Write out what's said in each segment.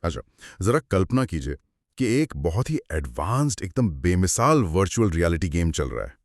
अच्छा, जरा कल्पना कीजिए कि एक बहुत ही एडवांस्ड एकदम बेमिसाल वर्चुअल रियलिटी गेम चल रहा है।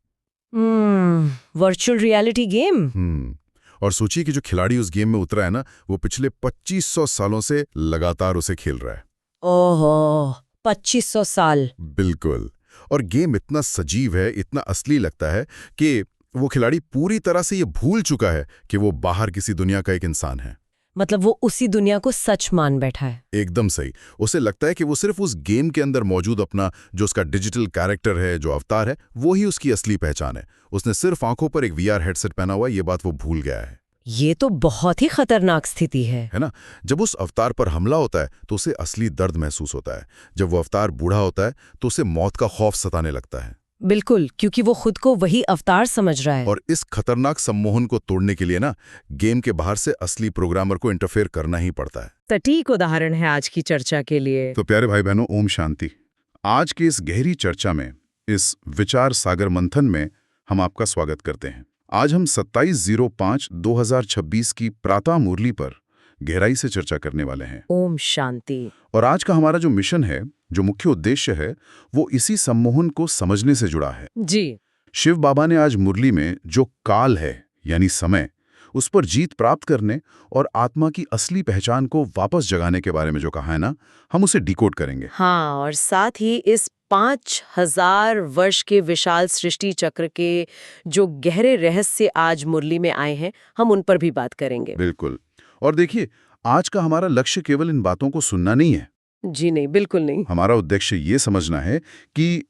Virtual reality game. और सोचिए कि जो खिलाड़ी उस गेम में उतरा है ना, वो पिछले 2500 सालों से लगातार उसे खेल रहा है। ओहो, 2500 साल। बिल्कुल। और गेम इतना सजीव है, इतना असली लगता है कि वो खिलाड़ी पूरी तरह से ये भूल चुका है कि वो बाहर किसी दुनिया का एक इंसान है। मतलब वो उसी दुनिया को सच मान बैठा है। एकदम सही। उसे लगता है कि वो सिर्फ उस गेम के अंदर मौजूद अपना जो उसका डिजिटल कैरेक्टर है, जो अवतार है, वो ही उसकी असली पहचान है। उसने सिर्फ आंखों पर एक वीआर हेडसेट पहना हुआ है, ये बात वो भूल गया है। ये तो बहुत ही खतरनाक स्थिति है ना? जब उस अवतार पर हमला होता है तो उसे असली दर्द महसूस होता है। जब वो अवतार बूढ़ा होता है तो उसे मौत का खौफ सताने लगता है। बिल्कुल, क्योंकि वो खुद को वही अवतार समझ रहा है। और इस खतरनाक सम्मोहन को तोड़ने के लिए ना, गेम के बाहर से असली प्रोग्रामर को इंटरफेयर करना ही पड़ता है। सटीक उदाहरण है आज की चर्चा के लिए। तो प्यारे भाई बहनों, ओम शांति। आज की इस गहरी चर्चा में, इस विचार सागर मंथन में हम आपका स्वागत करते हैं। आज हम 27/05/2026 की प्रातः मुरली पर गहराई से चर्चा करने वाले हैं। ओम शांति। और आज का हमारा जो मिशन है, जो मुख्य उद्देश्य है, वो इसी सम्मोहन को समझने से जुड़ा है। जी। शिव बाबा ने आज मुरली में जो काल है, यानी समय, उस पर जीत प्राप्त करने और आत्मा की असली पहचान को वापस जगाने के बारे में जो कहा है ना, हम उसे डिकोड करेंगे। हाँ, और साथ ही इस 5000 वर्ष के विशाल सृष्टि चक्र के जो गहरे रहस्य आज मुरली में आए हैं, हम उन पर भी बात करेंगे। बिल्कुल। और देखिए, आज का हमारा लक्ष्य केवल इन बातों को सुनना नहीं है। जी नहीं, बिल्कुल नहीं। हमारा उद्देश्य ये समझना है कि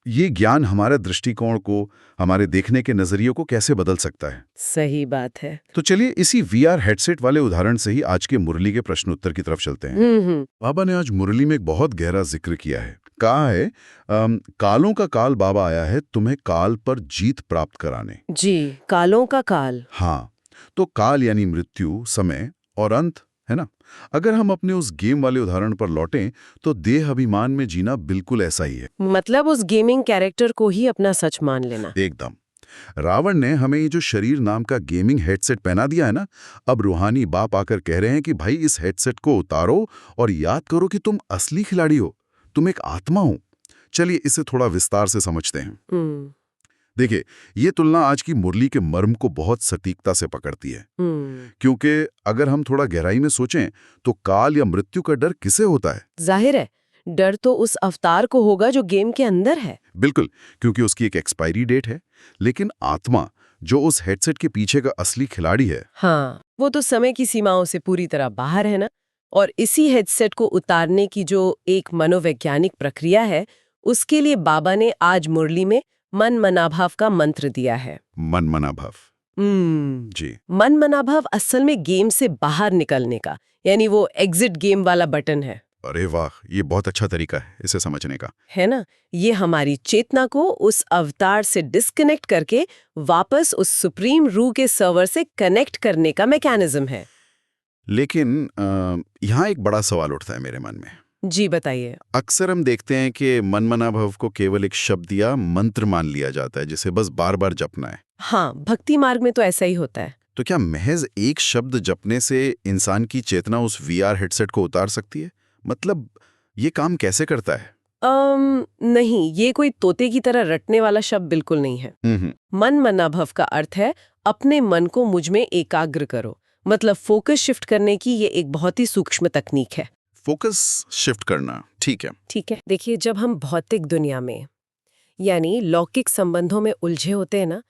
ये ज्ञान हमारे दृष्टिकोण को, हमारे देखने के नजरिए को कैसे बदल सकता है। सही बात है। तो चलिए इसी वीआर हेडसेट वाले उदाहरण से ही आज के मुरली के प्रश्न उत्तर की तरफ चलते हैं। बाबा ने आज मुरली में एक बहुत गहरा जिक्र किया है। कहा है, कालों का काल बाबा आया है तुम्हें काल पर जीत प्राप्त कराने। जी, कालों का काल। हाँ, तो काल यानी मृत्यु, समय और अंत, है ना? अगर हम अपने उस गेम वाले उदाहरण पर लौटें तो देह अभिमान में जीना बिल्कुल ऐसा ही है। मतलब उस गेमिंग कैरेक्टर को ही अपना सच मान लेना। एकदम। रावण ने हमें ये जो शरीर नाम का गेमिंग हेडसेट पहना दिया है ना, अब रूहानी बाप आकर कह रहे हैं कि भाई इस हेडसेट को उतारो और याद करो कि तुम असली खिलाड़ी हो, तुम एक आत्मा हो। चलिए इसे थोड़ा विस्तार से समझते हैं। देखिए, ये तुलना आज की मुरली के मर्म को बहुत सटीकता से पकड़ती है। क्योंकि अगर हम थोड़ा गहराई में सोचें तो काल या मृत्यु का डर किसे होता है? जाहिर है, डर तो उस अवतार को होगा जो गेम के अंदर है। बिल्कुल, क्योंकि उसकी एक एक्सपायरी डेट है। लेकिन आत्मा, जो उस हेडसेट के पीछे का असली खिलाड़ी है, हाँ, वो तो समय की सीमाओं से पूरी तरह बाहर है ना। और इसी हेडसेट को उतारने की जो एक मनोवैज्ञानिक प्रक्रिया है, उसके लिए बाबा ने आज मुरली में मन मनाभाव का मंत्र दिया है। मन मनाभाव। जी। मन मनाभाव असल में गेम से बाहर निकलने का, यानी वो एग्जिट गेम वाला बटन है। अरे वाह, ये बहुत अच्छा तरीका है इसे समझने का। है ना? ये हमारी चेतना को उस अवतार से डिस्कनेक्ट करके वापस उस सुप्रीम रूह के सर्वर से कनेक्ट करने का मैकेनिज्म है। लेकिन यहाँ एक बड़ा सवाल उठता है मेरे मन में। जी बताइए। अक्सर हम देखते हैं कि मनमनाभव को केवल एक शब्द या मंत्र मान लिया जाता है, जिसे बस बार बार जपना है। हाँ, भक्ति मार्ग में तो ऐसा ही होता है। तो क्या महज एक शब्द जपने से इंसान की चेतना उस वीआर हेडसेट को उतार सकती है? मतलब ये काम कैसे करता है? नहीं, ये कोई तोते की तरह रटने वाला शब्द बिल्कुल नहीं है। मन मनाभव का अर्थ है अपने मन को मुझ में एकाग्र करो। मतलब फोकस शिफ्ट करने की ये एक बहुत ही सूक्ष्म तकनीक है। फोकस शिफ्ट करना, ठीक है। ठीक है, देखिए, जब हम भौतिक दुनिया में यानी लौकिक संबंधों में उलझे होते हैं ना,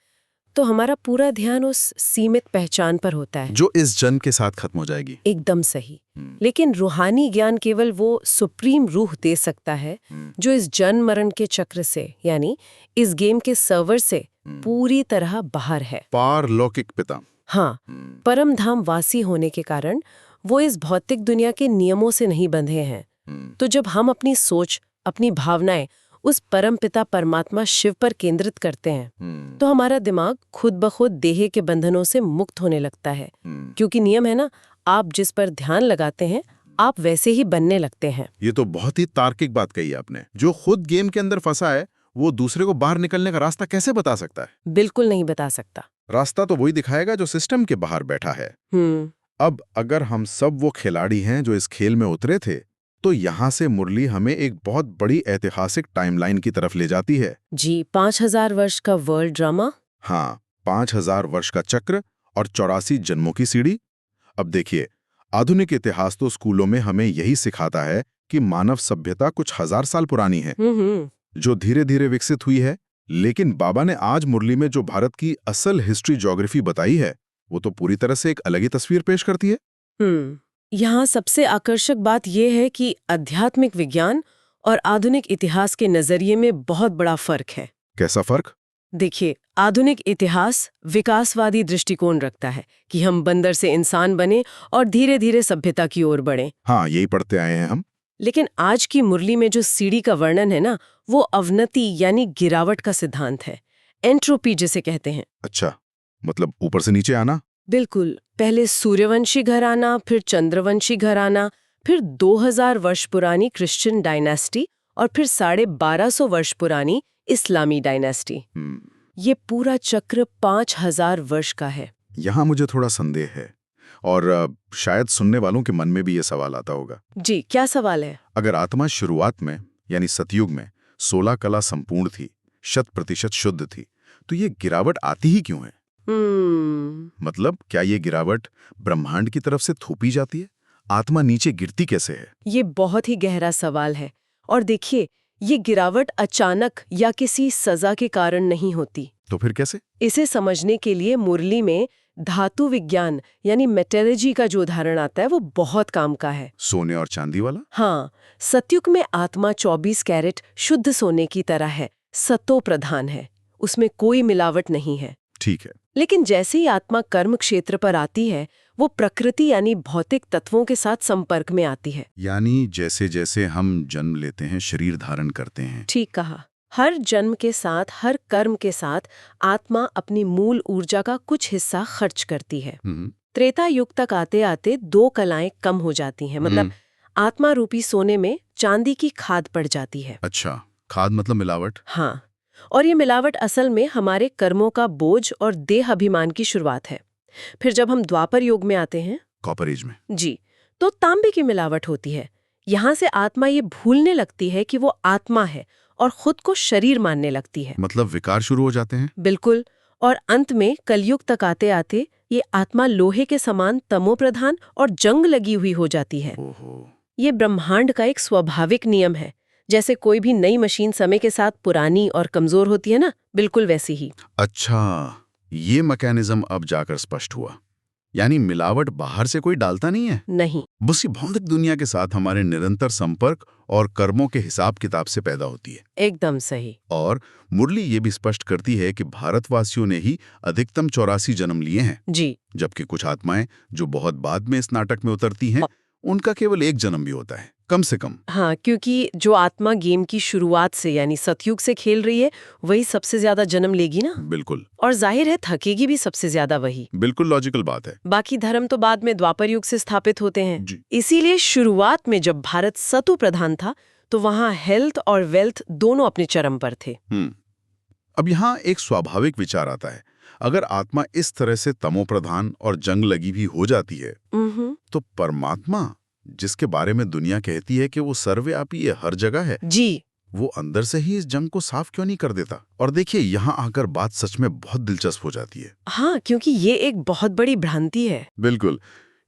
तो हमारा पूरा ध्यान उस सीमित पहचान पर होता है जो इस जन्म के साथ खत्म हो जाएगी। एकदम सही। लेकिन रूहानी ज्ञान केवल वो सुप्रीम रूह दे सकता है जो इस जन्म मरण के चक्र से, यानी इस गेम के सर्वर से पूरी तरह बाहर है। पारलौकिक पिता। हाँ, परम धाम वासी होने के कारण वो इस भौतिक दुनिया के नियमों से नहीं बंधे हैं। तो जब हम अपनी सोच, अपनी भावनाएं उस परम पिता परमात्मा शिव पर केंद्रित करते हैं, तो हमारा दिमाग खुद ब खुद देह के बंधनों से मुक्त होने लगता है। क्योंकि नियम है ना, आप जिस पर ध्यान लगाते हैं, आप वैसे ही बनने लगते हैं। ये तो बहुत ही तार्किक बात कही आपने। जो खुद गेम के अंदर फंसा है, वो दूसरे को बाहर निकलने का रास्ता कैसे बता सकता है? बिल्कुल नहीं बता सकता। रास्ता तो वही दिखाएगा जो सिस्टम के बाहर बैठा है। अब अगर हम सब वो खिलाड़ी हैं जो इस खेल में उतरे थे, तो यहाँ से मुरली हमें एक बहुत बड़ी ऐतिहासिक टाइमलाइन की तरफ ले जाती है। जी, 5000 वर्ष का वर्ल्ड ड्रामा। हाँ, 5000 वर्ष का चक्र और 84 जन्मों की सीढ़ी। अब देखिए, आधुनिक इतिहास तो स्कूलों में हमें यही सिखाता है कि मानव सभ्यता कुछ हजार साल पुरानी है, जो धीरे धीरे विकसित हुई है। लेकिन बाबा ने आज मुरली में जो भारत की असल हिस्ट्री ज्योग्राफी बताई है, वो तो पूरी तरह से एक अलग ही तस्वीर पेश करती है। यहाँ सबसे आकर्षक बात यह है कि आध्यात्मिक विज्ञान और आधुनिक इतिहास के नजरिए में बहुत बड़ा फर्क है। कैसा फर्क? देखिए, आधुनिक इतिहास विकासवादी दृष्टिकोण रखता है कि हम बंदर से इंसान बने और धीरे धीरे सभ्यता की ओर बढ़ें। हाँ, यही पढ़ते आए हैं हम। लेकिन आज की मुरली में जो सीढ़ी का वर्णन है ना, वो अवनति यानी गिरावट का सिद्धांत है, एंट्रोपी जिसे कहते हैं। अच्छा, मतलब ऊपर से नीचे आना? बिल्कुल, पहले सूर्यवंशी घराना, फिर चंद्रवंशी घराना, फिर 2000 वर्ष पुरानी क्रिश्चियन डायनेस्टी और फिर 1250 वर्ष पुरानी इस्लामी डायनेस्टी। ये पूरा चक्र 5000 वर्ष का है। यहाँ मुझे थोड़ा संदेह है, और शायद सुनने वालों के मन में भी ये सवाल आता होगा। जी, क्या सवाल है? अगर आत्मा शुरुआत में यानी सतयुग में 16 कला संपूर्ण थी, 100% शुद्ध थी, तो ये गिरावट आती ही क्यों है? मतलब क्या ये गिरावट ब्रह्मांड की तरफ से थोपी जाती है? आत्मा नीचे गिरती कैसे है? ये बहुत ही गहरा सवाल है। और देखिए, ये गिरावट अचानक या किसी सजा के कारण नहीं होती। तो फिर कैसे? इसे समझने के लिए मुरली में धातु विज्ञान यानी मेटलर्जी का जो उदाहरण आता है वो बहुत काम का है। सोने और चांदी वाला? हाँ, सतयुग में आत्मा 24 कैरेट शुद्ध सोने की तरह है, सतो प्रधान है, उसमें कोई मिलावट नहीं है। ठीक है। लेकिन जैसे ही आत्मा कर्म क्षेत्र पर आती है, वो प्रकृति यानी भौतिक तत्वों के साथ संपर्क में आती है। यानी जैसे जैसे हम जन्म लेते हैं, शरीर धारण करते हैं। ठीक कहा। हर जन्म के साथ, हर कर्म के साथ आत्मा अपनी मूल ऊर्जा का कुछ हिस्सा खर्च करती है। त्रेता युग तक आते आते 2 कलाएं कम हो जाती हैं, मतलब आत्मा रूपी सोने में चांदी की खाद पड़ जाती है। अच्छा, खाद मतलब मिलावट? हाँ, और ये मिलावट असल में हमारे कर्मों का बोझ और देह अभिमान की शुरुआत है। फिर जब हम द्वापर युग में आते हैं, कॉपर एज में, जी, तो तांबे की मिलावट होती है। यहाँ से आत्मा ये भूलने लगती है कि वो आत्मा है और खुद को शरीर मानने लगती है। मतलब विकार शुरू हो जाते हैं? बिल्कुल। और अंत में कलयुग तक आते आते ये आत्मा लोहे के समान तमोप्रधान और जंग लगी हुई हो जाती है। ये ब्रह्मांड का एक स्वाभाविक नियम है। जैसे कोई भी नई मशीन समय के साथ पुरानी और कमजोर होती है ना, बिल्कुल वैसी ही। अच्छा, ये मैकेनिज्म अब जाकर स्पष्ट हुआ। यानी मिलावट बाहर से कोई डालता नहीं है? नहीं, बस ये भौतिक दुनिया के साथ हमारे निरंतर संपर्क और कर्मों के हिसाब किताब से पैदा होती है। एकदम सही। और मुरली ये भी स्पष्ट करती है कि भारतवासियों ने ही अधिकतम 84 जन्म लिए हैं। जी, जबकि कुछ आत्माएं जो बहुत बाद में इस नाटक में उतरती हैं, उनका केवल 1 जन्म भी होता है, कम से कम। हाँ, क्योंकि जो आत्मा गेम की शुरुआत से यानी सतयुग से खेल रही है, वही सबसे ज्यादा जन्म लेगी ना। बिल्कुल। और जाहिर है थकेगी भी सबसे ज्यादा वही। बिल्कुल लॉजिकल बात है। बाकी धर्म तो बाद में द्वापर युग से स्थापित होते हैं। जी। इसीलिए शुरुआत में जब भारत सतु प्रधान था, तो वहाँ हेल्थ और वेल्थ दोनों अपने चरम पर थे। अब यहाँ एक स्वाभाविक विचार आता है, अगर आत्मा इस तरह से तमोप्रधान और जंग लगी भी हो जाती है, तो परमात्मा जिसके बारे में दुनिया कहती है कि वो सर्वव्यापी है, हर जगह है, जी, वो अंदर से ही इस जंग को साफ क्यों नहीं कर देता? और देखिए, यहाँ आकर बात सच में बहुत दिलचस्प हो जाती है। हाँ, क्योंकि ये एक बहुत बड़ी भ्रांति है। बिल्कुल,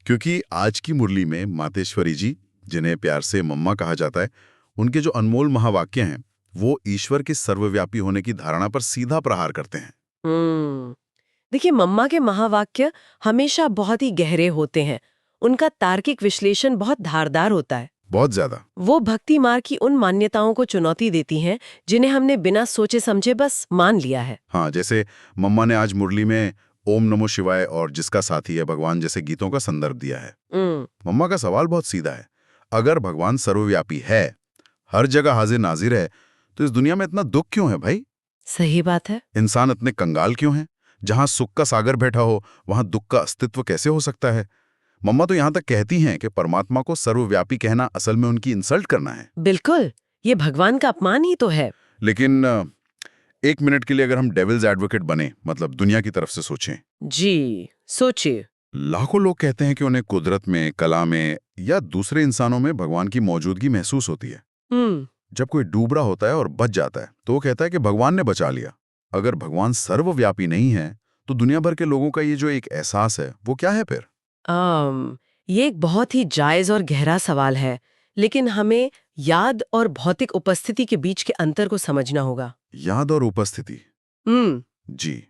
क्योंकि आज की मुरली में मातेश्वरी जी, जिन्हें प्यार से मम्मा कहा जाता है, उनके जो अनमोल महावाक्य हैं, वो ईश्वर के सर्वव्यापी होने की धारणा पर सीधा प्रहार करते हैं। देखिए, मम्मा के महावाक्य हमेशा बहुत ही गहरे होते हैं। उनका तार्किक विश्लेषण बहुत धारदार होता है। बहुत ज्यादा। वो भक्ति मार्ग की उन मान्यताओं को चुनौती देती हैं जिन्हें हमने बिना सोचे समझे बस मान लिया है। हाँ, जैसे मम्मा ने आज मुरली में ओम नमो शिवाय और जिसका साथी है भगवान जैसे गीतों का संदर्भ दिया है। मम्मा का सवाल बहुत सीधा है, अगर भगवान सर्वव्यापी है, हर जगह हाजिर नाजिर है, तो इस दुनिया में इतना दुख क्यों है भाई? सही बात है। इंसान इतने कंगाल क्यों है? जहां सुख का सागर बैठा हो, वहां दुख का अस्तित्व कैसे हो सकता है? मम्मा तो यहां तक कहती हैं कि परमात्मा को सर्वव्यापी कहना असल में उनकी इंसल्ट करना है। बिल्कुल, ये भगवान का अपमान ही तो है। लेकिन 1 मिनट के लिए अगर हम डेविल्स एडवोकेट बने, मतलब दुनिया की तरफ से सोचें। जी, सोचिए, लाखों लोग कहते हैं कि उन्हें कुदरत में, कला में या दूसरे इंसानों में भगवान की मौजूदगी महसूस होती है। जब कोई डूब रहा होता है और बच जाता है तो वो कहता है कि भगवान ने बचा लिया। अगर भगवान सर्वव्यापी नहीं है तो दुनिया भर के लोगों का ये जो एक एहसास है वो क्या है फिर? ये एक बहुत ही जायज और गहरा सवाल है, लेकिन हमें याद और भौतिक उपस्थिति के बीच के अंतर को समझना होगा। याद और उपस्थिति। हम्म जी।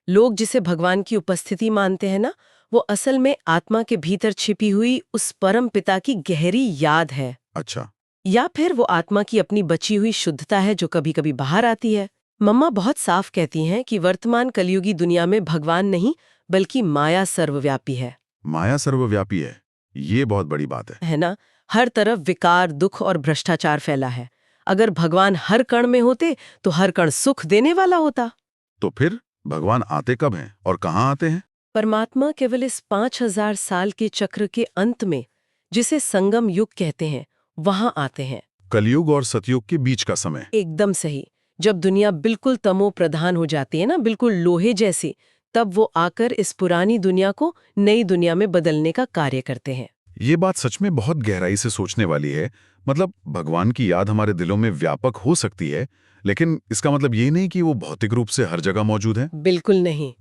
लोग जिसे भगवान की उपस्थिति मानते हैं ना, वो असल में आत्मा के भीतर छिपी हुई उस परम पिता की गहरी याद है, अच्छा। या फिर वो आत्मा की अपनी बची हुई शुद्धता है जो कभी कभी बाहर आती है। मम्मा बहुत साफ कहती हैं कि वर्तमान कलयुगी दुनिया में भगवान नहीं बल्कि माया सर्वव्यापी है। माया सर्वव्यापी है, ये बहुत बड़ी बात है ना? हर तरफ विकार, दुख और भ्रष्टाचार फैला है। अगर भगवान हर कण में होते तो हर कण सुख देने वाला होता। तो फिर भगवान आते कब हैं और कहाँ आते हैं? परमात्मा केवल इस 5000 साल के चक्र के अंत में, जिसे संगम युग कहते हैं, वहां आते हैं। कलयुग और सतयुग के बीच का समय। एकदम सही। जब दुनिया बिल्कुल तमो प्रधान हो जाती है ना, बिल्कुल लोहे जैसी, तब वो आकर इस पुरानी दुनिया को नई दुनिया में बदलने का कार्य करते हैं। ये बात सच में बहुत गहराई से सोचने वाली है। मतलब भगवान की याद हमारे दिलों में व्यापक हो सकती है, लेकिन इसका मतलब ये नहीं कि वो भौतिक रूप से हर जगह मौजूद है। बिल्कुल नहीं।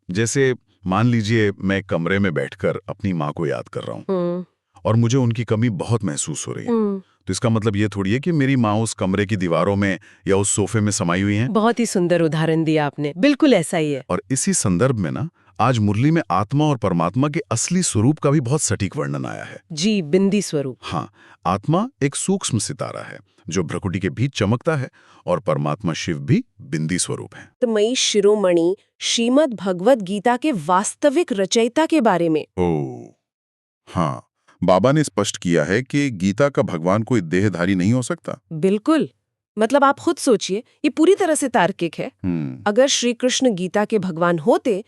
जैसे मान लीजिए मैं कमरे में बैठकर अपनी माँ को याद कर रहा हूँ और मुझे उनकी कमी बहुत महसूस हो रही है, तो इसका मतलब ये थोड़ी है कि मेरी माँ उस कमरे की दीवारों में या उस सोफे में समाई हुई है। बहुत ही सुंदर उदाहरण दिया आपने, बिल्कुल ऐसा ही है। और इसी संदर्भ में ना आज मुरली में आत्मा और परमात्मा के असली स्वरूप का भी बहुत सटीक वर्णन आया है। जी, बिंदी स्वरूप। हाँ, आत्मा एक सूक्ष्म सितारा है जो भ्रकुटी के बीच चमकता है और परमात्मा शिव भी बिंदी स्वरूप है। तमयी शिरोमणि श्रीमद् भगवत गीता के वास्तविक रचयिता के बारे में। ओह, हाँ, बाबा ने स्पष्ट किया है कि गीता का भगवान कोई देहधारी नहीं हो सकता। बिल्कुल। मतलब आप खुद सोचिए, ये पूरी तरह से तार्किक है। अगर श्री कृष्ण गीता के भगवान होते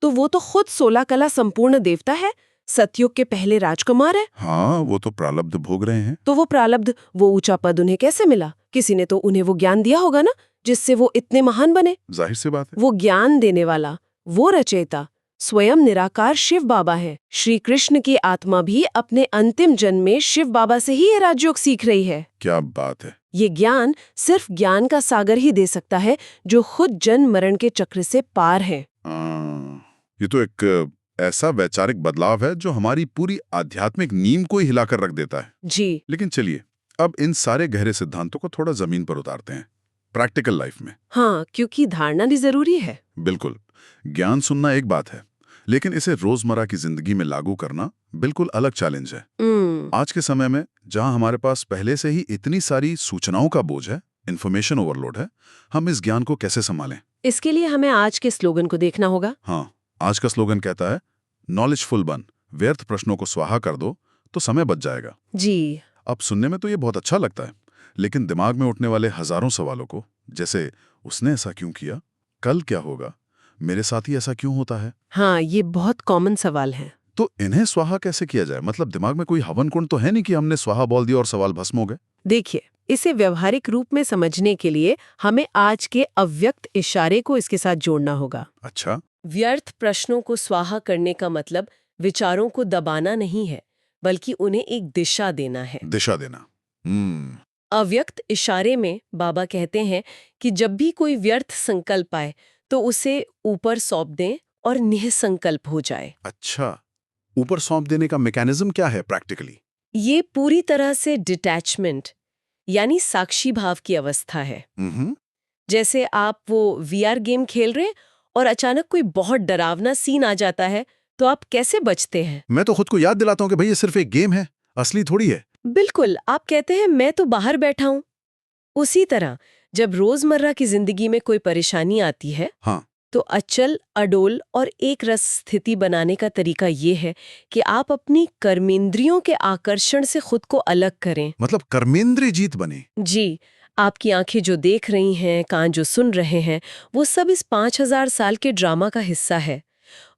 तो वो तो खुद 16 कला संपूर्ण देवता है, सतयुग के पहले राजकुमार है। हाँ, वो तो प्रारब्ध भोग रहे हैं। तो वो प्रारब्ध, वो ऊंचा पद उन्हें कैसे मिला? किसी ने तो उन्हें वो ज्ञान दिया होगा ना, जिससे वो इतने महान बने। जाहिर सी बात है। वो ज्ञान देने वाला, वो रचयिता स्वयं निराकार शिव बाबा है। श्री कृष्ण की आत्मा भी अपने अंतिम जन्म में शिव बाबा से ही ये राजयोग सीख रही है। क्या बात है। ये ज्ञान सिर्फ ज्ञान का सागर ही दे सकता है जो खुद जन्म मरण के चक्र से पार है। ये तो एक ऐसा वैचारिक बदलाव है जो हमारी पूरी आध्यात्मिक नींव को ही हिलाकर रख देता है। जी। लेकिन चलिए अब इन सारे गहरे सिद्धांतों को थोड़ा जमीन पर उतारते हैं, प्रैक्टिकल लाइफ में। हाँ, क्योंकि धारणा भी जरूरी है। बिल्कुल। ज्ञान सुनना एक बात है, लेकिन इसे रोजमर्रा की जिंदगी में लागू करना बिल्कुल अलग चैलेंज है। आज के समय में जहां हमारे पास पहले से ही इतनी सारी सूचनाओं का बोझ है, इन्फॉर्मेशन ओवरलोड है, हम इस ज्ञान को कैसे संभालें? इसके लिए हमें आज के स्लोगन को देखना होगा। हाँ, आज का स्लोगन कहता है नॉलेजफुल बन, व्यर्थ प्रश्नों को स्वाहा कर दो तो समय बच जाएगा। जी। अब सुनने में तो ये बहुत अच्छा लगता है, लेकिन दिमाग में उठने वाले हजारों सवालों को, जैसे उसने ऐसा क्यों किया, कल क्या होगा, मेरे साथ ही ऐसा क्यों होता है, हाँ, ये बहुत कॉमन सवाल है। तो इन्हें स्वाहा कैसे किया जाए? मतलब दिमाग में कोई हवन कुंड तो है नहीं कि हमने स्वाहा बोल दिया और सवाल भस्म हो गए। देखिए, इसे व्यवहारिक रूप में समझने के लिए हमें आज के अव्यक्त इशारे को इसके साथ जोड़ना होगा। अच्छा। व्यर्थ प्रश्नों को स्वाहा करने का मतलब विचारों को दबाना नहीं है, बल्कि उन्हें एक दिशा देना है। दिशा देना। अव्यक्त इशारे में बाबा कहते हैं कि जब भी कोई व्यर्थ संकल्प आए तो उसे ऊपर सौंप दें और निःसंकल्प हो जाए। अच्छा, ऊपर सौंप देने का मैकेनिज्म क्या है प्रैक्टिकली? ये पूरी तरह से डिटैचमेंट यानी साक्षी भाव की अवस्था है। जैसे आप वो वीआर गेम खेल रहे हैं और अचानक कोई बहुत डरावना सीन आ जाता है, तो आप कैसे बचते हैं? मैं तो खुद को याद दिलाता हूँ कि भाई ये सिर्फ एक गेम है, असली थोड़ी है। बिल्कुल, आप कहते हैं मैं तो बाहर बैठा हूं। उसी तरह जब रोजमर्रा की जिंदगी में कोई परेशानी आती है, हाँ, तो अचल, अडोल और एक रस स्थिति बनाने का तरीका ये है कि आप अपनी कर्मेंद्रियों के आकर्षण से खुद को अलग करें। मतलब कर्मेंद्रिय जीत बने। जी, आपकी आंखें जो देख रही हैं, कान जो सुन रहे हैं, वो सब इस 5000 साल के ड्रामा का हिस्सा है।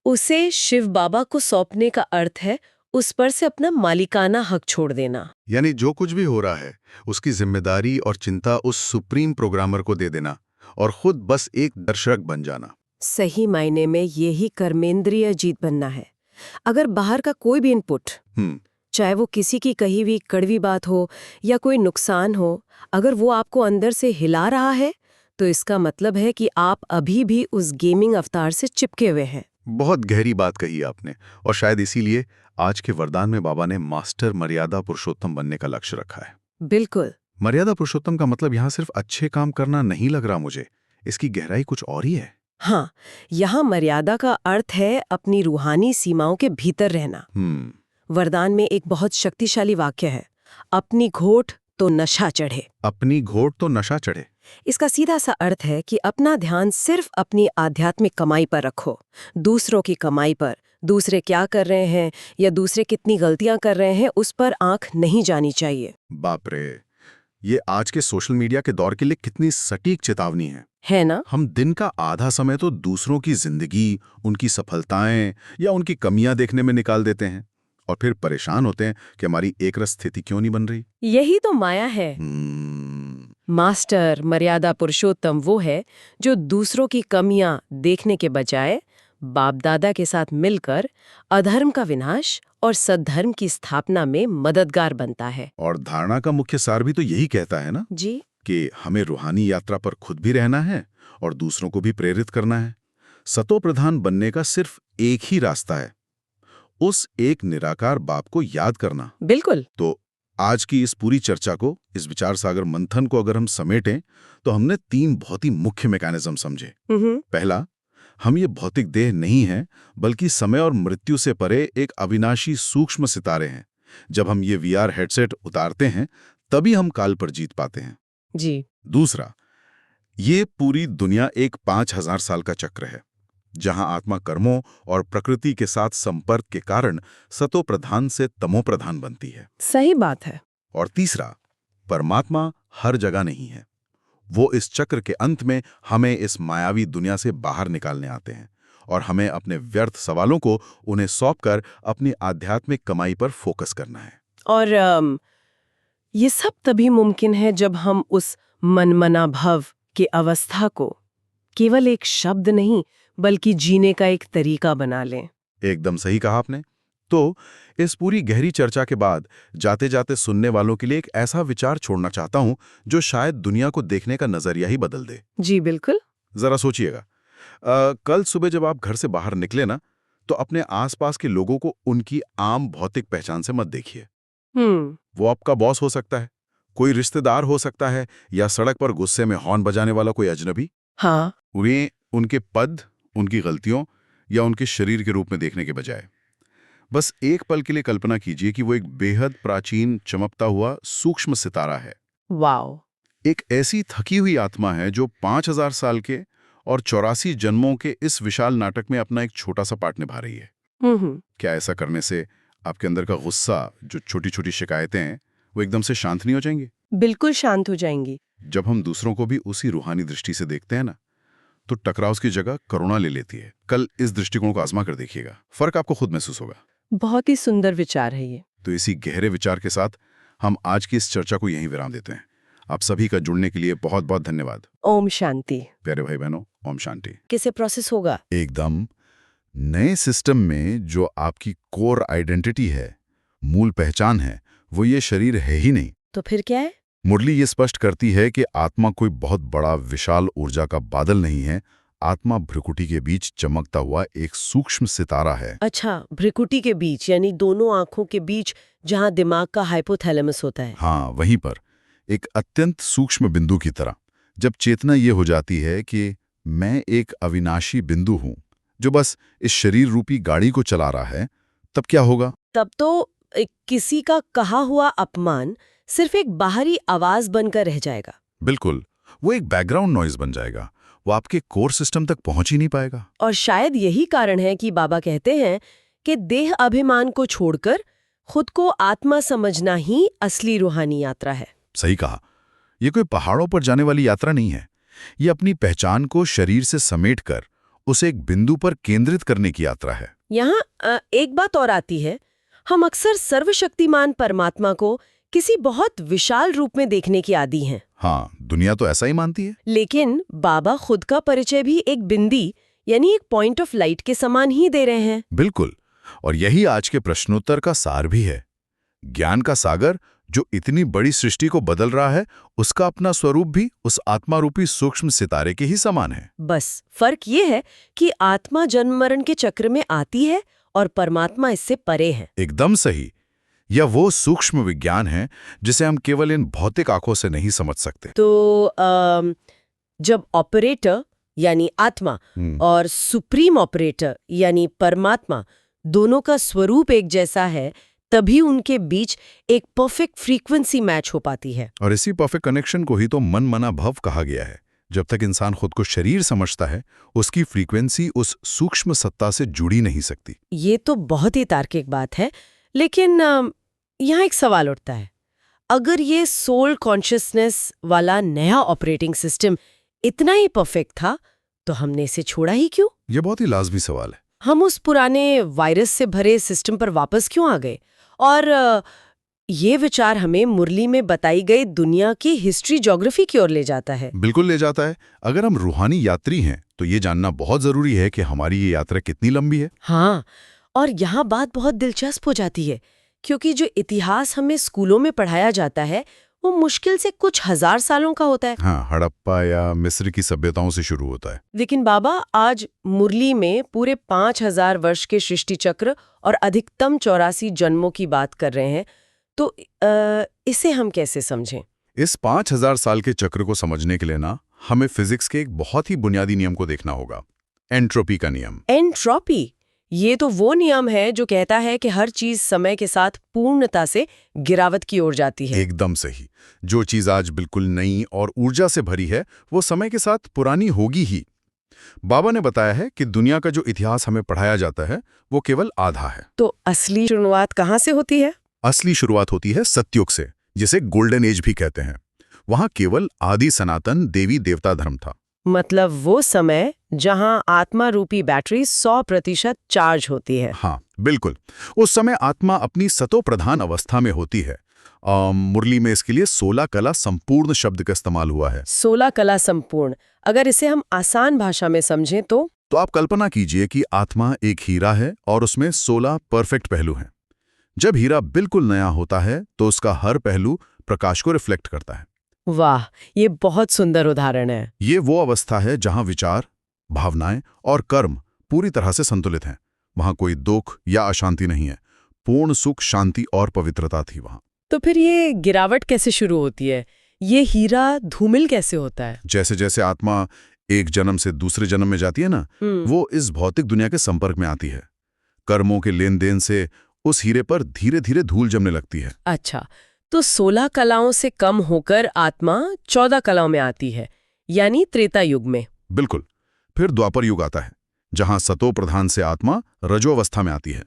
उसे शिव बाबा को सौंपने का अर्थ है उस पर से अपना मालिकाना हक छोड़ देना। यानी जो कुछ भी हो रहा है उसकी जिम्मेदारी और चिंता उस सुप्रीम प्रोग्रामर को दे देना और खुद बस एक दर्शक बन जाना। सही मायने में यही कर्मेंद्रिय जीत बनना है। अगर बाहर का कोई भी इनपुट, चाहे वो किसी की कही हुई कड़वी बात हो या कोई नुकसान हो, अगर वो आपको अंदर से हिला रहा है तो इसका मतलब है कि आप अभी भी उस गेमिंग अवतार से चिपके हुए हैं। बहुत गहरी बात कही आपने, और शायद इसीलिए आज के वरदान में बाबा ने मास्टर मर्यादा पुरुषोत्तम बनने का लक्ष्य रखा है। बिल्कुल। मर्यादा पुरुषोत्तम का मतलब यहाँ सिर्फ अच्छे काम करना नहीं लग रहा मुझे, इसकी गहराई कुछ और ही है। हाँ, यहाँ मर्यादा का अर्थ है अपनी रूहानी सीमाओं के भीतर रहना। वरदान में एक बहुत शक्तिशाली वाक्य है, अपनी घोट तो नशा चढ़े। अपनी घोट तो नशा चढ़े। इसका सीधा सा अर्थ है कि अपना ध्यान सिर्फ अपनी आध्यात्मिक कमाई पर रखो, दूसरों की कमाई पर, दूसरे क्या कर रहे हैं या दूसरे कितनी गलतियां कर रहे हैं उस पर आंख नहीं जानी चाहिए। बाप रे, ये आज के सोशल मीडिया के दौर के लिए कितनी सटीक चेतावनी है ना? हम दिन का आधा समय तो दूसरों की जिंदगी, उनकी सफलताएं या उनकी कमियां देखने में निकाल देते हैं और फिर परेशान होते हैं कि हमारी एकरस स्थिति क्यों नहीं बन रही। यही तो माया है। मास्टर मर्यादा पुरुषोत्तम वो है जो दूसरों की कमियां देखने के बजाय बाप दादा के साथ मिलकर अधर्म का विनाश और सद्धर्म की स्थापना में मददगार बनता है। और धारणा का मुख्य सार भी तो यही कहता है ना जी, कि हमें रूहानी यात्रा पर खुद भी रहना है और दूसरों को भी प्रेरित करना है। सतो प्रधान बनने का सिर्फ एक ही रास्ता है, उस एक निराकार बाप को याद करना। बिल्कुल। तो आज की इस पूरी चर्चा को, इस विचार सागर मंथन को अगर हम समेटें तो हमने 3 बहुत ही मुख्य मैकेनिज्म समझे। पहला, हम ये भौतिक देह नहीं हैं, बल्कि समय और मृत्यु से परे एक अविनाशी सूक्ष्म सितारे हैं। जब हम ये VR हेडसेट उतारते हैं तभी हम काल पर जीत पाते हैं। जी। दूसरा, ये पूरी दुनिया एक 5000 साल का चक्र है, जहां आत्मा कर्मों और प्रकृति के साथ संपर्क के कारण सतो प्रधान से तमो प्रधान बनती है। सही बात है। और तीसरा, परमात्मा हर जगह नहीं है, वो इस चक्र के अंत में हमें इस मायावी दुनिया से बाहर निकालने आते हैं और हमें अपने व्यर्थ सवालों को उन्हें सौंपकर अपनी आध्यात्मिक कमाई पर फोकस करना है। और ये सब तभी मुमकिन है जब हम उस मनमना भव की अवस्था को केवल एक शब्द नहीं बल्कि जीने का एक तरीका बना लें। एकदम सही कहा आपने। तो इस पूरी गहरी चर्चा के बाद जाते जाते सुनने वालों के लिए एक ऐसा विचार छोड़ना चाहता हूं जो शायद दुनिया को देखने का नजरिया ही बदल दे। जी बिल्कुल। जरा सोचिएगा, कल सुबह जब आप घर से बाहर निकले ना, तो अपने आसपास के लोगों को उनकी आम भौतिक पहचान से मत देखिए। वो आपका बॉस हो सकता है, कोई रिश्तेदार हो सकता है, या सड़क पर गुस्से में हॉर्न बजाने वाला कोई अजनबी। हाँ। उन्हें उनके पद, उनकी गलतियों या उनके शरीर के रूप में देखने के बजाय बस एक पल के लिए कल्पना कीजिए कि वो एक बेहद प्राचीन चमकता हुआ सूक्ष्म सितारा है। वाओ। एक ऐसी थकी हुई आत्मा है जो 5000 साल के और 84 जन्मों के इस विशाल नाटक में अपना एक छोटा सा पार्ट निभा रही है। क्या ऐसा करने से आपके अंदर का गुस्सा, जो छोटी छोटी शिकायतें हैं, वो एकदम से शांत नहीं हो जाएंगी? बिल्कुल शांत हो जाएंगी। जब हम दूसरों को भी उसी रूहानी दृष्टि से देखते हैं ना, तो टकराव की जगह करुणा ले लेती है। कल इस दृष्टिकोण को आजमा कर देखिएगा, फर्क आपको खुद महसूस होगा। बहुत ही सुंदर विचार है ये। तो इसी गहरे विचार के साथ हम आज की इस चर्चा को यहीं विराम देते हैं। आप सभी का जुड़ने के लिए बहुत बहुत धन्यवाद। ओम शांति। प्यारे भाई बहनों, ओम शांति। कैसे प्रोसेस होगा? एकदम नए सिस्टम में जो आपकी कोर आइडेंटिटी है, मूल पहचान है, वो ये शरीर है ही नहीं। तो फिर क्या है? मुरली ये स्पष्ट करती है कि आत्मा कोई बहुत बड़ा विशाल ऊर्जा का बादल नहीं है। आत्मा भ्रिकुटी के बीच चमकता हुआ एक सूक्ष्म सितारा है। अच्छा, भ्रिकुटी के बीच यानी दोनों आंखों के बीच, जहां दिमाग का हाइपोथैलेमस होता है। हाँ, वहीं पर एक अत्यंत सूक्ष्म बिंदु की तरह। जब चेतना ये हो जाती है कि मैं एक अविनाशी बिंदु हूं जो बस इस शरीर रूपी गाड़ी को चला रहा है, तब क्या होगा? तब तो किसी का कहा हुआ अपमान सिर्फ एक बाहरी आवाज बनकर रह जाएगा। बिल्कुल, वो एक बैकग्राउंड नॉइज बन जाएगा। वो आपके कोर सिस्टम तक पहुंच ही नहीं पाएगा। और शायद यही कारण है कि बाबा कहते हैं कि देह अभिमान को छोड़कर खुद को आत्मा समझना ही असली रूहानी यात्रा है। सही कहा। ये कोई पहाड़ों पर जाने वाली यात्रा नहीं है। ये अपनी पहचान को शरीर से समेटकर उसे एक बिंदु पर केंद्रित करने की यात्रा है। यहाँ एक बात और आती है, हम अक्सर सर्वशक्तिमान परमात्मा को किसी बहुत विशाल रूप में देखने की आदी हैं। हाँ, दुनिया तो ऐसा ही मानती है। लेकिन बाबा खुद का परिचय भी एक बिंदी यानी एक पॉइंट ऑफ लाइट के समान ही दे रहे हैं। बिल्कुल, और यही आज के प्रश्नोत्तर का सार भी है। ज्ञान का सागर जो इतनी बड़ी सृष्टि को बदल रहा है, उसका अपना स्वरूप भी उस आत्मा रूपी सूक्ष्म सितारे के ही समान है। बस फर्क ये है कि आत्मा जन्म मरण के चक्र में आती है और परमात्मा इससे परे है। एकदम सही। यह वो सूक्ष्म विज्ञान है जिसे हम केवल इन भौतिक आंखों से नहीं समझ सकते। तो जब ऑपरेटर यानी आत्मा और सुप्रीम ऑपरेटर यानी परमात्मा दोनों का स्वरूप एक जैसा है, तभी उनके बीच एक परफेक्ट फ्रीक्वेंसी मैच हो पाती है। और इसी परफेक्ट कनेक्शन को ही तो मन मना भव कहा गया है। जब तक इंसान खुद को शरीर समझता है, उसकी फ्रीक्वेंसी उस सूक्ष्म सत्ता से जुड़ी नहीं सकती। ये तो बहुत ही तार्किक बात है, लेकिन यहाँ एक सवाल उठता है। अगर ये सोल कॉन्शियसनेस वाला नया ऑपरेटिंग सिस्टम इतना ही परफेक्ट था, तो हमने इसे छोड़ा ही क्यों? ये बहुत ही लाजमी सवाल है। हम उस पुराने वायरस से भरे सिस्टम पर वापस क्यों आ गए? और ये विचार हमें मुरली में बताई गई दुनिया की हिस्ट्री ज्योग्राफी की ओर ले जाता है। बिल्कुल ले जाता है। अगर हम रूहानी यात्री हैं, तो ये जानना बहुत जरूरी है कि हमारी ये यात्रा कितनी लंबी है। हाँ, और यहाँ बात बहुत दिलचस्प हो जाती है, क्योंकि जो इतिहास हमें स्कूलों में पढ़ाया जाता है वो मुश्किल से कुछ हजार सालों का होता है। हाँ, हड़प्पा या मिस्र की सभ्यताओं से शुरू होता है। लेकिन बाबा, आज मुरली में पूरे 5000 वर्ष के सृष्टि चक्र और अधिकतम 84 जन्मों की बात कर रहे हैं, तो इसे हम कैसे समझें? इस 5000 साल के चक्र को समझने के लिए ना, हमें फिजिक्स के एक बहुत ही बुनियादी नियम को देखना होगा, एंट्रोपी का नियम। एंट्रोपी, ये तो वो नियम है जो कहता है कि हर चीज समय के साथ पूर्णता से गिरावट की ओर जाती है। एकदम सही। जो चीज आज बिल्कुल नई और ऊर्जा से भरी है, वो समय के साथ पुरानी होगी ही। बाबा ने बताया है कि दुनिया का जो इतिहास हमें पढ़ाया जाता है, वो केवल आधा है। तो असली शुरुआत कहाँ से होती है? असली शुरुआत होती है सतयुग से, जिसे गोल्डन एज भी कहते हैं। वहां केवल आदि सनातन देवी देवता धर्म था। मतलब वो समय जहां आत्मा रूपी बैटरी 100% चार्ज होती है। हाँ, बिल्कुल। उस समय आत्मा अपनी सतो प्रधान अवस्था में होती है। मुरली में इसके लिए 16 कला संपूर्ण शब्द का इस्तेमाल हुआ है। 16 कला संपूर्ण, अगर इसे हम आसान भाषा में समझें तो आप कल्पना कीजिए कि आत्मा एक हीरा है और उसमें 16 परफेक्ट पहलू हैं। जब हीरा बिल्कुल नया होता है, तो उसका हर पहलू प्रकाश को रिफ्लेक्ट करता है। वाह, ये बहुत सुंदर उदाहरण है। ये वो अवस्था है जहां विचार, भावनाएं और कर्म पूरी तरह से संतुलित हैं। वहां कोई दुख या अशांति नहीं है। पूर्ण सुख, शांति और पवित्रता थी वहां। तो फिर ये गिरावट कैसे शुरू होती है? ये हीरा धूमिल कैसे होता है? जैसे जैसे आत्मा एक जन्म से दूसरे जन्म में जाती है ना, वो इस भौतिक दुनिया के संपर्क में आती है। कर्मों के लेन देन से उस हीरे पर धीरे धीरे धूल जमने लगती है। अच्छा, तो 16 कलाओं से कम होकर आत्मा 14 कलाओं में आती है, यानी त्रेता युग में। बिल्कुल। फिर द्वापर युग आता है, जहां सतो प्रधान से आत्मा रजोअवस्था में आती है।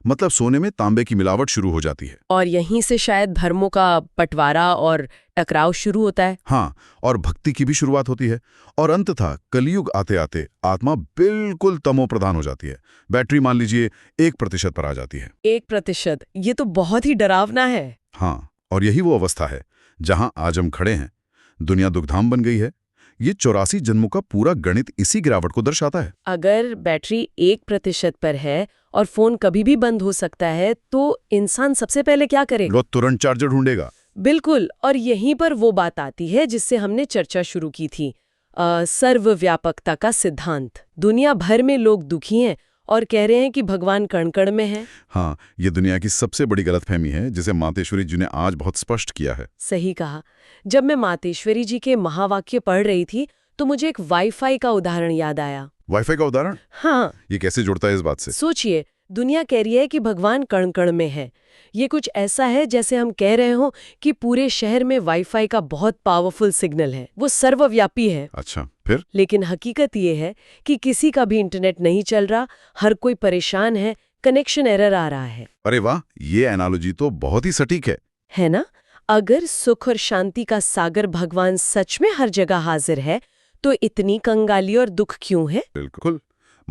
मतलब सोने में तांबे की मिलावट शुरू हो जाती है। और यहीं से शायद धर्मों का बंटवारा और टकराव शुरू होता है। हाँ, और भक्ति की भी शुरुआत होती है। और अंततः कलयुग आते आते आत्मा बिल्कुल तमो प्रधान हो जाती है। बैटरी मान लीजिए 1% पर आ जाती है। 1%? ये तो बहुत ही डरावना है। हाँ, और यही वो अवस्था है जहां आज हम खड़े हैं। दुनिया दुखधाम बन गई है। ये 84 जन्मों का पूरा गणित इसी गिरावट को दर्शाता है। अगर बैटरी 1% पर है और फोन कभी भी बंद हो सकता है, तो इंसान सबसे पहले क्या करेगा? वो तुरंत चार्जर ढूंढेगा। बिल्कुल, और यहीं पर वो बात आती है जिससे हमने चर्चा शुरू की थी, सर्वव्यापकता का सिद्धांत। दुनिया भर में लोग दुखी हैं और कह रहे हैं कि भगवान कण-कण में है। हाँ, ये दुनिया की सबसे बड़ी गलतफहमी है, जिसे मातेश्वरी जी ने आज बहुत स्पष्ट किया है। सही कहा। जब मैं मातेश्वरी जी के महावाक्य पढ़ रही थी, तो मुझे एक वाईफाई का उदाहरण याद आया। वाईफाई का उदाहरण? हाँ। ये कैसे जुड़ता है इस बात से? सोचिए, दुनिया कह रही है कि भगवान कण-कण में है। ये कुछ ऐसा है जैसे हम कह रहे हो कि पूरे शहर में वाईफाई का बहुत पावरफुल सिग्नल है, वो सर्वव्यापी है। अच्छा, फिर? लेकिन हकीकत ये है कि किसी का भी इंटरनेट नहीं चल रहा, हर कोई परेशान है, कनेक्शन एरर आ रहा है। अरे वाह, ये एनालॉजी तो बहुत ही सटीक है ना? अगर सुख और शांति का सागर भगवान सच में हर जगह हाजिर है, तो इतनी कंगाली और दुख क्यों है? बिल्कुल।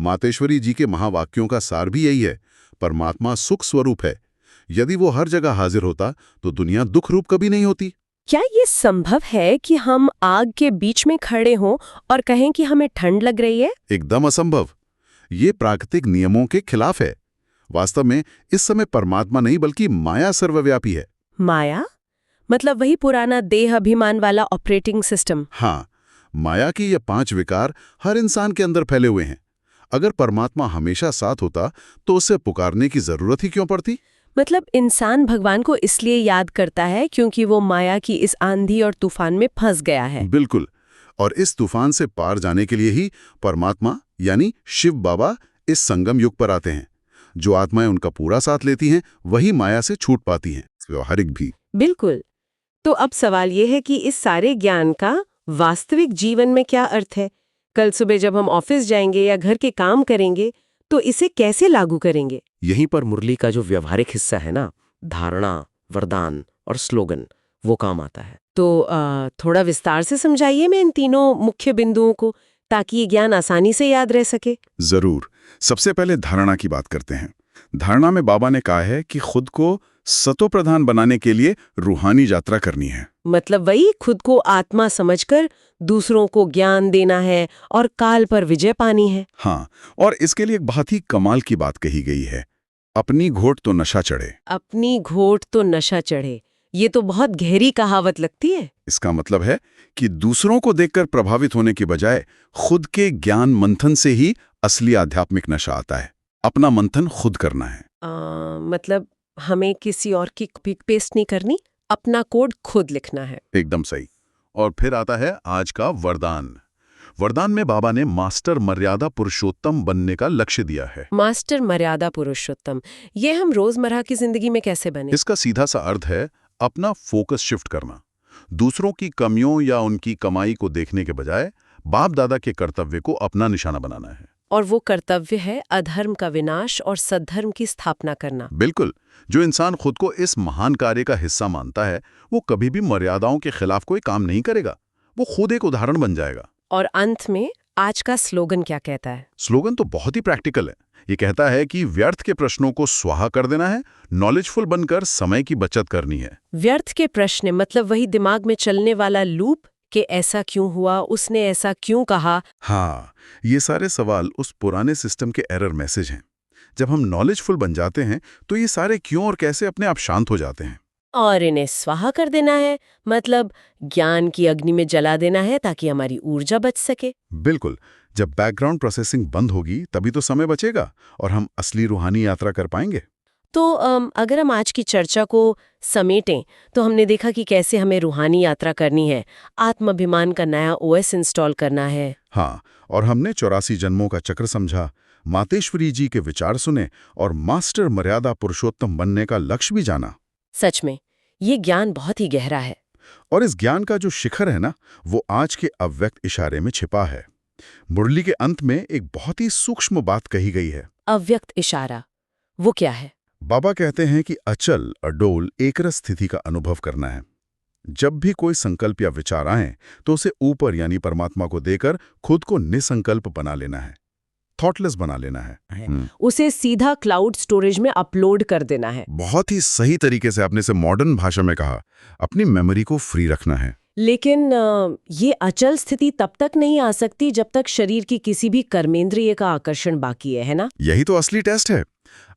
मातेश्वरी जी के महावाक्यों का सार भी यही है। परमात्मा सुख स्वरूप है। यदि वो हर जगह हाजिर होता, तो दुनिया दुख रूप कभी नहीं होती। क्या ये संभव है कि हम आग के बीच में खड़े हों और कहें कि हमें ठंड लग रही है? एकदम असंभव। ये प्राकृतिक नियमों के खिलाफ है। वास्तव में इस समय परमात्मा नहीं बल्कि माया सर्वव्यापी है। माया मतलब वही पुराना देह अभिमान वाला ऑपरेटिंग सिस्टम। हाँ, माया की ये 5 विकार हर इंसान के अंदर फैले हुए हैं। अगर परमात्मा हमेशा साथ होता तो उसे पुकारने की जरूरत ही क्यों पड़ती? मतलब इंसान भगवान को इसलिए याद करता है क्योंकि वो माया की इस आंधी और तूफान में फंस गया है। बिल्कुल। और इस तूफान से पार जाने के लिए ही परमात्मा यानी शिव बाबा इस संगम युग पर आते हैं। जो आत्माएं उनका पूरा साथ लेती हैं वही माया से छूट पाती हैं, व्यवहारिक भी। बिल्कुल। तो अब सवाल ये है कि इस सारे ज्ञान का वास्तविक जीवन में क्या अर्थ है? कल सुबह जब हम ऑफिस जाएंगे या घर के काम करेंगे तो इसे कैसे लागू करेंगे? यहीं पर मुरली का जो व्यवहारिक हिस्सा है ना, धारणा, वरदान और स्लोगन, वो काम आता है। तो थोड़ा विस्तार से समझाइए मैं इन तीनों मुख्य बिंदुओं को, ताकि ये ज्ञान आसानी से याद रह सके। जरूर। सबसे पहले धारणा की बात करते हैं। धारणा में बाबा ने कहा है कि खुद को सतोप्रधान बनाने के लिए रूहानी यात्रा करनी है। मतलब वही खुद को आत्मा समझकर दूसरों को ज्ञान देना है और काल पर विजय पानी है। हाँ, और इसके लिए एक बहुत ही कमाल की बात कही गई है, अपनी घोट तो नशा चढ़े। अपनी घोट तो नशा चढ़े, ये तो बहुत गहरी कहावत लगती है। इसका मतलब है कि दूसरों को देखकर प्रभावित होने के बजाय खुद के ज्ञान मंथन से ही असली आध्यात्मिक नशा आता है। अपना मंथन खुद करना है। मतलब हमें किसी और की कॉपी पेस्ट नहीं करनी, अपना कोड खुद लिखना है। एकदम सही। और फिर आता है आज का वरदान। वरदान में बाबा ने मास्टर मर्यादा पुरुषोत्तम बनने का लक्ष्य दिया है। मास्टर मर्यादा पुरुषोत्तम, ये हम रोजमर्रा की जिंदगी में कैसे बने? इसका सीधा सा अर्थ है अपना फोकस शिफ्ट करना। दूसरों की कमियों या उनकी कमाई को देखने के बजाय बाप दादा के कर्तव्य को अपना निशाना बनाना है। और वो कर्तव्य है अधर्म का विनाश और सद्धर्म की स्थापना करना। बिल्कुल। जो इंसान खुद को इस महान कार्य का हिस्सा मानता है वो कभी भी मर्यादाओं के खिलाफ कोई काम नहीं करेगा। वो खुद एक उदाहरण बन जाएगा। और अंत में आज का स्लोगन क्या कहता है? स्लोगन तो बहुत ही प्रैक्टिकल है। ये कहता है कि व्यर्थ के प्रश्नों को स्वाहा कर देना है, नॉलेजफुल बनकर समय की बचत करनी है। व्यर्थ के प्रश्न मतलब वही दिमाग में चलने वाला लूप कि ऐसा क्यों हुआ, उसने ऐसा क्यों कहा। हाँ, ये सारे सवाल उस पुराने सिस्टम के एरर मैसेज हैं। जब हम नॉलेजफुल बन जाते हैं तो ये सारे क्यों और कैसे अपने आप शांत हो जाते हैं। और इन्हें स्वाहा कर देना है, मतलब ज्ञान की अग्नि में जला देना है ताकि हमारी ऊर्जा बच सके। बिल्कुल। जब बैकग्राउंड प्रोसेसिंग बंद होगी तभी तो समय बचेगा और हम असली रूहानी यात्रा कर पाएंगे। तो अगर हम आज की चर्चा को समेटें तो हमने देखा कि कैसे हमें रूहानी यात्रा करनी है, आत्माभिमान का नया ओएस इंस्टॉल करना है। हाँ, और हमने 84 जन्मों का चक्र समझा, मातेश्वरी जी के विचार सुने और मास्टर मर्यादा पुरुषोत्तम बनने का लक्ष्य भी जाना। सच में ये ज्ञान बहुत ही गहरा है। और इस ज्ञान का जो शिखर है ना, वो आज के अव्यक्त इशारे में छिपा है। मुरली के अंत में एक बहुत ही सूक्ष्म बात कही गई है। अव्यक्त इशारा, वो क्या है? बाबा कहते हैं कि अचल अडोल एकरस स्थिति का अनुभव करना है। जब भी कोई संकल्प या विचार आए तो उसे ऊपर यानी परमात्मा को देकर खुद को निसंकल्प बना लेना है, थॉटलेस बना लेना है। उसे सीधा क्लाउड स्टोरेज में अपलोड कर देना है। बहुत ही सही तरीके से आपने इसे मॉडर्न भाषा में कहा, अपनी मेमोरी को फ्री रखना है। लेकिन ये अचल स्थिति तब तक नहीं आ सकती जब तक शरीर की किसी भी कर्मेंद्रिय का आकर्षण बाकी है ना? यही तो असली टेस्ट है।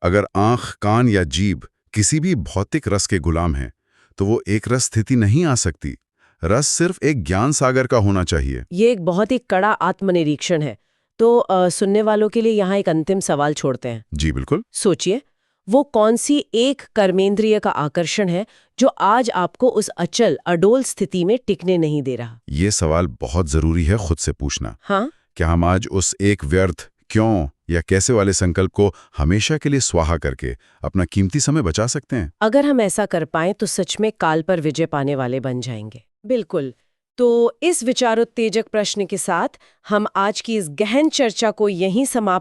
अगर आंख, कान या जीभ किसी भी भौतिक रस के गुलाम हैं, तो वो एक रस स्थिति नहीं आ सकती। रस सिर्फ एक ज्ञान सागर का होना चाहिए। ये एक बहुत ही कड़ा आत्मनिरीक्षण है। तो सुनने वालों के लिए यहाँ एक अंतिम सवाल छोड़ते हैं। जी बिल्कुल। सोचिए, वो कौन सी एक कर्मेंद्रिय का आकर्षण है जो आज आपको उस अचल अडोल स्थिति में टिकने नहीं दे रहा? ये सवाल बहुत जरूरी है खुद से पूछना। हाँ, क्या हम आज उस एक व्यर्थ क्यों या कैसे वाले संकल्प को हमेशा के लिए स्वाहा करके अपना कीमती समय बचा सकते हैं? अगर हम ऐसा कर पाएं तो सच में काल पर विजय पाने वाले बन जाएंगे। बिल्कुल। तो इस विचारोत्तेजक प्रश्न के साथ हम आज की इस गहन चर्चा को यहीं समाप्त